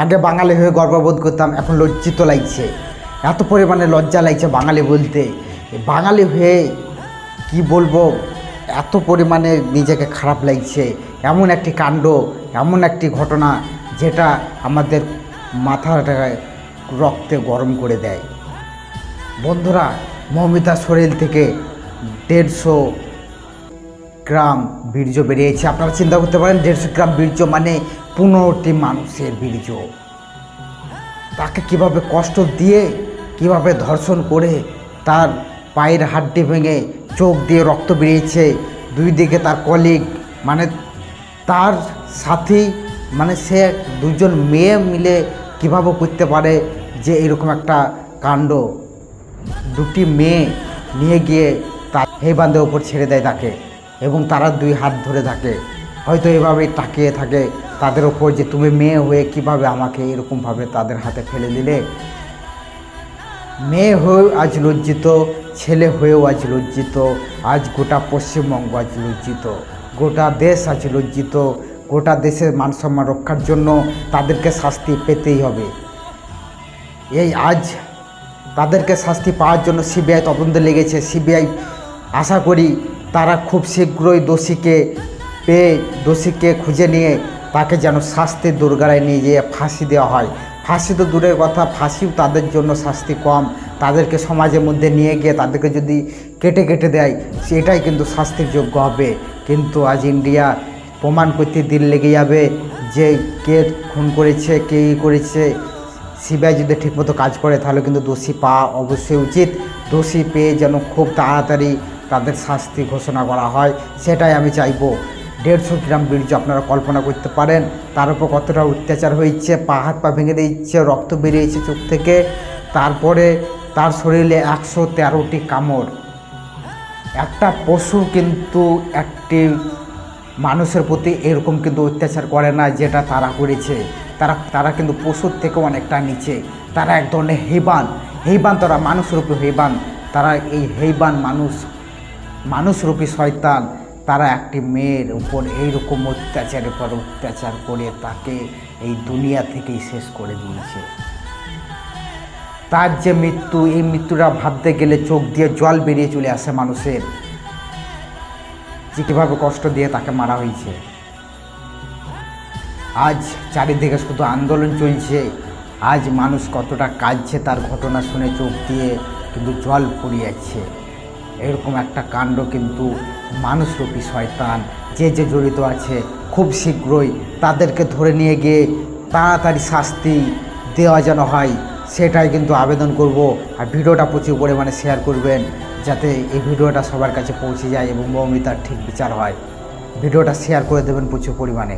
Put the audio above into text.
আগে বাঙালি হয়ে গর্ববোধ করতাম, এখন লজ্জিত লাগছে, এত পরিমাণে লজ্জা লাগছে বাঙালি বলতে। বাঙালি হয়ে কি বলবো, এত পরিমাণে নিজেকে খারাপ লাগছে। এমন একটি কাণ্ড, এমন একটি ঘটনা যেটা আমাদের মাথাটাকে রক্তে গরম করে দেয়। বন্ধুরা, মৌমিতার শরীর থেকে 150 গ্রাম বীর্য বেরিয়েছে। আপনারা চিন্তা করতে পারেন 150 গ্রাম বীর্য মানে 15টি মানুষের বীর্য। তাকে কিভাবে কষ্ট দিয়ে, কিভাবে ধর্ষণ করে তার পায়ের হাড্ডি ভেঙে চোখ দিয়ে রক্ত বেরিয়েছে। দুই দিকে তার কলিগ মানে তার সাথী মানে সে দুজন মেয়ে মিলে কিভাবে করতে পারে যে এরকম একটা কাণ্ড। দুটি মেয়ে নিয়ে গিয়ে তার হেবান্ধের ওপর ছেড়ে দেয় তাকে, এবং তারা 2 হাত ধরে থাকে, হয়তো এভাবেই তাকিয়ে থাকে তাদের ওপর যে তুমি মেয়ে হয়ে কিভাবে আমাকে এরকমভাবে তাদের হাতে ফেলে দিলে। মেয়ে হয়েও আজ লজ্জিত, ছেলে হয়েও আজ লজ্জিত, আজ গোটা পশ্চিমবঙ্গ আজ লজ্জিত, গোটা দেশ আজ লজ্জিত। গোটা দেশের মান সম্মান রক্ষার জন্য তাদেরকে শাস্তি পেতেই হবে। এই আজ তাদেরকে শাস্তি পাওয়ার জন্য সিবিআই তদন্তে লেগেছে। সিবিআই আশা করি তারা খুব শীঘ্রই দোষীকে খুঁজে নিয়ে তাকে যেন শাস্তির দোরগোড়ায় নিয়ে গিয়ে ফাঁসি দেওয়া হয়। ফাঁসি তো দূরের কথা, ফাঁসিও তাদের জন্য শাস্তি কম। তাদেরকে সমাজের মধ্যে নিয়ে গিয়ে তাদেরকে যদি কেটে দেয় সেটাই কিন্তু শাস্তির যোগ্য হবে। কিন্তু আজ ইন্ডিয়া প্রমাণ করতে দিন লেগে যাবে যে কে খুন করেছে, কে করেছে। সিবিআই যদি ঠিকমতো কাজ করে তাহলে কিন্তু দোষী পাওয়া অবশ্যই উচিত। দোষী পেয়ে যেন খুব তাড়াতাড়ি তাদের শাস্তি ঘোষণা করা হয়, সেটাই আমি চাইবো। 150 গ্রাম বীর্য আপনারা কল্পনা করতে পারেন তার উপর কতটা অত্যাচার হয়েছে। পা হাত পা ভেঙে দিচ্ছে, রক্ত বেরিয়েছে চোখ থেকে। তারপরে তার শরীরে 113টি কামড়। একটা পশু কিন্তু একটি মানুষের প্রতি এরকম কিন্তু অত্যাচার করে না যেটা তারা করেছে। তারা কিন্তু পশুর থেকেও অনেকটা নিচে। তারা এক ধরনের হেইবান, তারা মানুষরূপী হেইবান। তারা এই হেইবান মানুষরূপী শয়তান। তারা একটি মেয়ের উপর এইরকম অত্যাচারের পর অত্যাচার করে তাকে এই দুনিয়া থেকেই শেষ করে দিয়েছে। তার যে মৃত্যু, এই মৃত্যুটা ভাবতে গেলে চোখ দিয়ে জল বেরিয়ে চলে আসে মানুষের, যে কীভাবে কষ্ট দিয়ে তাকে মারা হয়েছে। আজ চারিদিকে শুধু আন্দোলন চলছে। আজ মানুষ কতটা কাঁদছে তার ঘটনা শুনে, চোখ দিয়ে কিন্তু জল পড়ে যাচ্ছে। এরকম একটা কাণ্ড কিন্তু মানুষরূপী শয়তান যে জড়িত আছে খুব শীঘ্রই তাদেরকে ধরে নিয়ে গিয়ে তাড়াতাড়ি শাস্তি দেওয়া যেন হয়, সেটাই কিন্তু আবেদন করব। আর ভিডিওটা প্রচুর পরিমাণে শেয়ার করবেন যাতে এই ভিডিওটা সবার কাছে পৌঁছে যায় এবং মৌমিতার ঠিক বিচার হয়। ভিডিওটা শেয়ার করে দেবেন প্রচুর পরিমাণে।